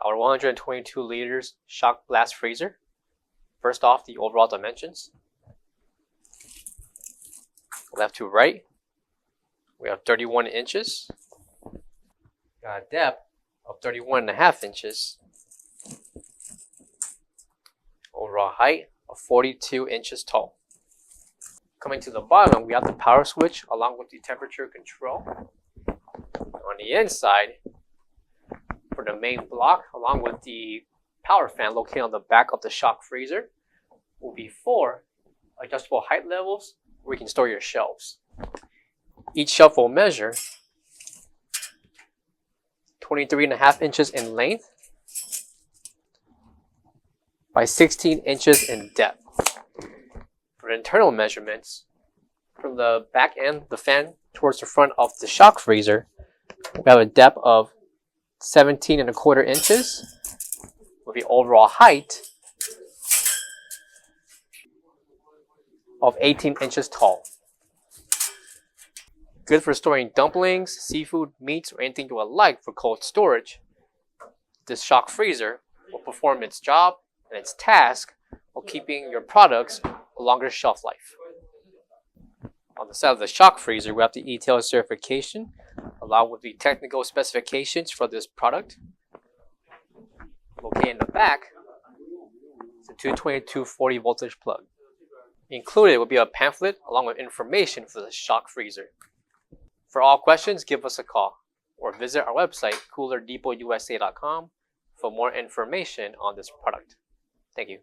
our 122 liters shock blast freezer. First off, the overall dimensions. Left to right, we have 31 inches. Got a depth of 31.5 inches. Overall height of 42 inches tall. Coming to the bottom, we have the power switch along with the temperature control. On the inside, for the main block, along with the power fan located on the back of the shock freezer, will be 4 adjustable height levels where you can store your shelves. Each shelf will measure 23.5 inches in length by 16 inches in depth. For internal measurements, from the back end, the fan, towards the front of the shock freezer, we have a depth of 17.25 inches with the overall height of 18 inches tall. Good for storing dumplings, seafood, meats, or anything you would like for cold storage. This shock freezer will perform its job and its task while keeping your products a longer shelf life. On the side of the shock freezer, we have the ETL certification along with the technical specifications for this product. Located in the back is a 220/240 voltage plug. Included will be a pamphlet along with information for the shock freezer. For all questions, give us a call or visit our website, coolerdepotUSA.com, for more information on this product. Thank you.